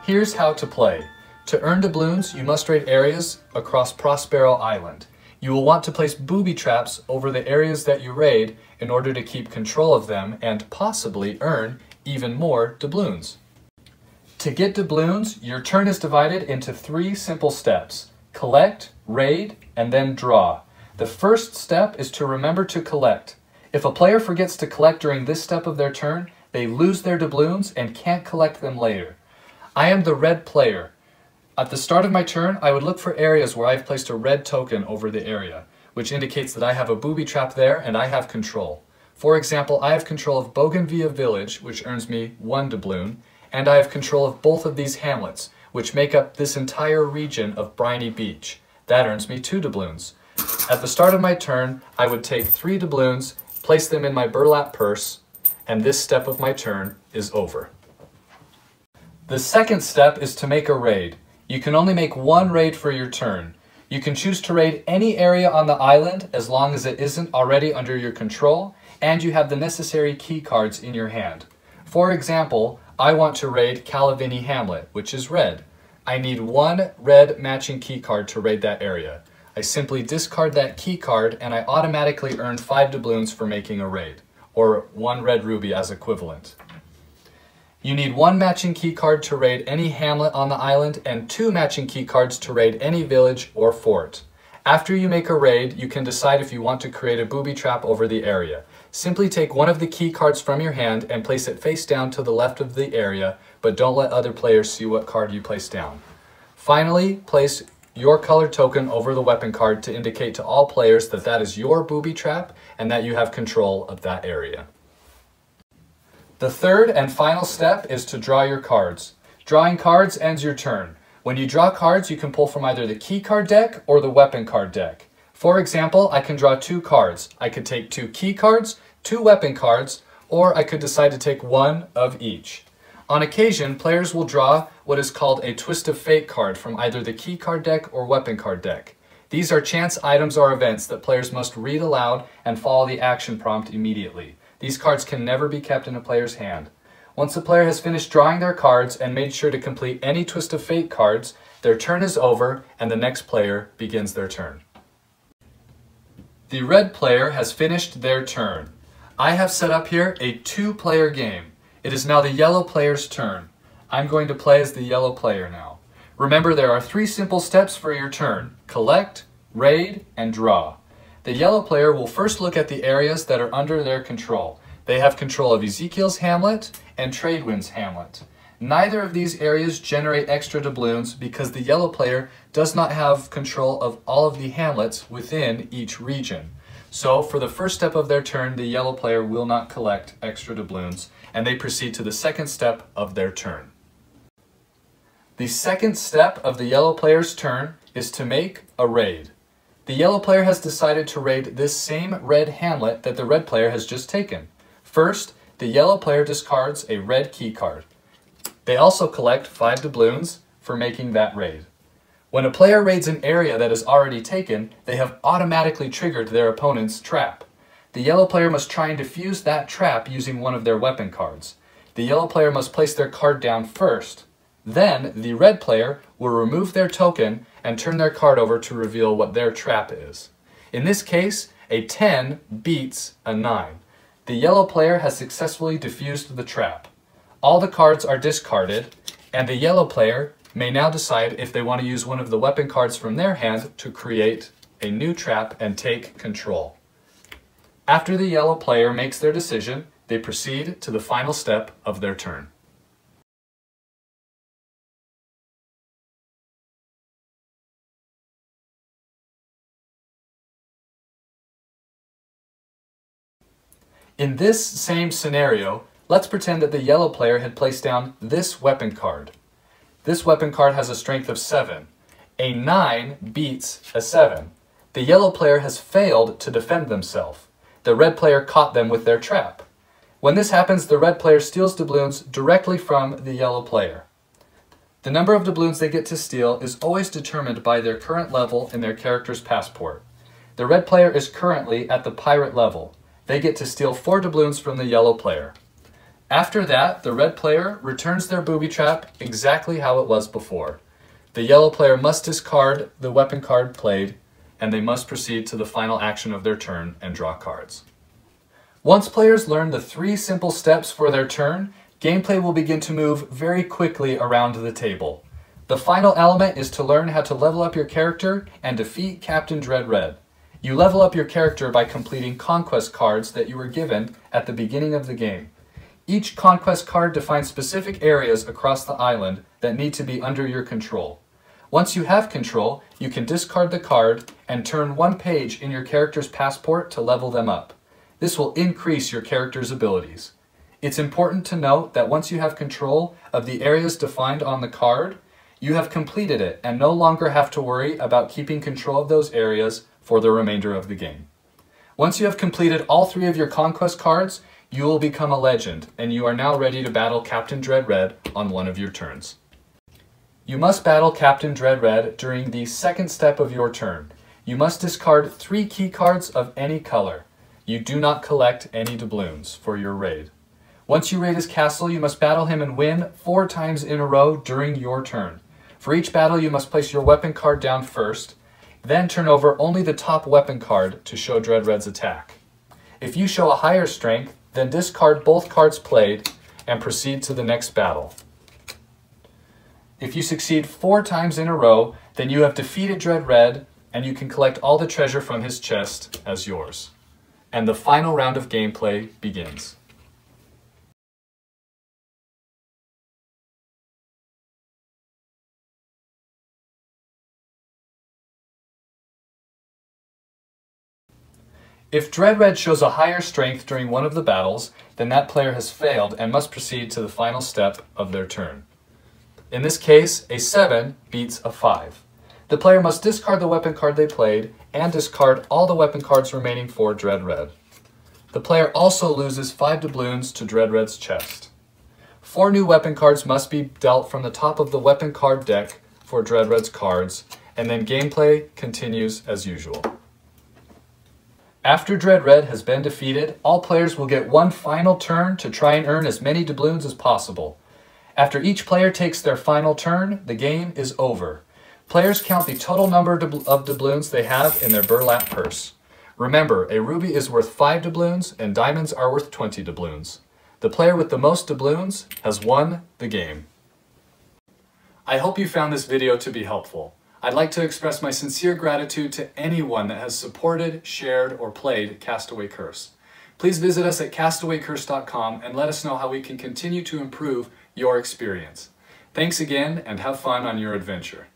Here's how to play. To earn doubloons, you must raid areas across Prospero Island. You will want to place booby traps over the areas that you raid in order to keep control of them and possibly earn even more doubloons. To get doubloons, your turn is divided into 3 simple steps: collect, raid, and then draw. The first step is to remember to collect. If a player forgets to collect during this step of their turn, they lose their doubloons and can't collect them later. I am the red player. At the start of my turn, I would look for areas where I've placed a red token over the area, which indicates that I have a booby trap there and I have control. For example, I have control of Bougainvillea village, which earns me 1 doubloon, and I have control of both of these hamlets, which make up this entire region of Briny Beach. That earns me 2 doubloons. At the start of my turn, I would take 3 doubloons, place them in my burlap purse, and this step of my turn is over. The second step is to make a raid. You can only make 1 raid for your turn. You can choose to raid any area on the island as long as it isn't already under your control and you have the necessary key cards in your hand. For example, I want to raid Calavini Hamlet, which is red. I need 1 red matching key card to raid that area. I simply discard that key card and I automatically earn 5 doubloons for making a raid, or 1 red ruby as equivalent. You need 1 matching key card to raid any hamlet on the island and 2 matching key cards to raid any village or fort. After you make a raid, you can decide if you want to create a booby trap over the area. Simply take 1 of the key cards from your hand and place it face down to the left of the area, but don't let other players see what card you place down. Finally, place your colored token over the weapon card to indicate to all players that that is your booby trap and that you have control of that area. The third and final step is to draw your cards. Drawing cards ends your turn. When you draw cards, you can pull from either the key card deck or the weapon card deck. For example, I can draw 2 cards. I could take 2 key cards, 2 weapon cards, or I could decide to take 1 of each. On occasion, players will draw what is called a twist of fate card from either the key card deck or weapon card deck. These are chance items or events that players must read aloud and follow the action prompt immediately. These cards can never be kept in a player's hand. Once a player has finished drawing their cards and made sure to complete any twist of fate cards, their turn is over and the next player begins their turn. The red player has finished their turn. I have set up here a 2-player game. It is now the yellow player's turn. I'm going to play as the yellow player now. Remember, there are 3 simple steps for your turn: collect, raid, and draw. The yellow player will first look at the areas that are under their control. They have control of Ezekiel's Hamlet and Tradewind's Hamlet. Neither of these areas generate extra doubloons because the yellow player does not have control of all of the hamlets within each region. So for the first step of their turn, the yellow player will not collect extra doubloons, and they proceed to the second step of their turn. The second step of the yellow player's turn is to make a raid. The yellow player has decided to raid this same red hamlet that the red player has just taken. First, the yellow player discards a red key card. They also collect 5 doubloons for making that raid. When a player raids an area that is already taken, they have automatically triggered their opponent's trap. The yellow player must try and defuse that trap using 1 of their weapon cards. The yellow player must place their card down first. Then, the red player will remove their token and turn their card over to reveal what their trap is. In this case, a 10 beats a 9. The yellow player has successfully defused the trap. All the cards are discarded, and the yellow player may now decide if they want to use 1 of the weapon cards from their hand to create a new trap and take control. After the yellow player makes their decision, they proceed to the final step of their turn. In this same scenario, let's pretend that the yellow player had placed down this weapon card. This weapon card has a strength of 7. A 9 beats a 7. The yellow player has failed to defend themselves. The red player caught them with their trap. When this happens, the red player steals doubloons directly from the yellow player. The number of doubloons they get to steal is always determined by their current level in their character's passport. The red player is currently at the pirate level. They get to steal 4 doubloons from the yellow player. After that, the red player returns their booby trap exactly how it was before. The yellow player must discard the weapon card played, and they must proceed to the final action of their turn and draw cards. Once players learn the 3 simple steps for their turn, gameplay will begin to move very quickly around the table. The final element is to learn how to level up your character and defeat Captain Dread Red. You level up your character by completing conquest cards that you were given at the beginning of the game. Each conquest card defines specific areas across the island that need to be under your control. Once you have control, you can discard the card and turn 1 page in your character's passport to level them up. This will increase your character's abilities. It's important to note that once you have control of the areas defined on the card, you have completed it and no longer have to worry about keeping control of those areas for the remainder of the game. Once you have completed all 3 of your conquest cards, you will become a legend, and you are now ready to battle Captain Dread Red on one of your turns. You must battle Captain Dread Red during the 2nd step of your turn. You must discard 3 key cards of any color. You do not collect any doubloons for your raid. Once you raid his castle, you must battle him and win 4 times in a row during your turn. For each battle, you must place your weapon card down first, then turn over only the top weapon card to show Dread Red's attack. If you show a higher strength, then discard both cards played and proceed to the next battle. If you succeed 4 times in a row, then you have defeated Dread Red and you can collect all the treasure from his chest as yours. And the final round of gameplay begins. If Dread Red shows a higher strength during one of the battles, then that player has failed and must proceed to the final step of their turn. In this case, a 7 beats a 5. The player must discard the weapon card they played and discard all the weapon cards remaining for Dread Red. The player also loses 5 doubloons to Dread Red's chest. 4 new weapon cards must be dealt from the top of the weapon card deck for Dread Red's cards, and then gameplay continues as usual. After Dread Red has been defeated, all players will get 1 final turn to try and earn as many doubloons as possible. After each player takes their final turn, the game is over. Players count the total number of doubloons they have in their burlap purse. Remember, a ruby is worth 5 doubloons and diamonds are worth 20 doubloons. The player with the most doubloons has won the game. I hope you found this video to be helpful. I'd like to express my sincere gratitude to anyone that has supported, shared, or played Castaway Curse. Please visit us at castawaycurse.com and let us know how we can continue to improve your experience. Thanks again and have fun on your adventure.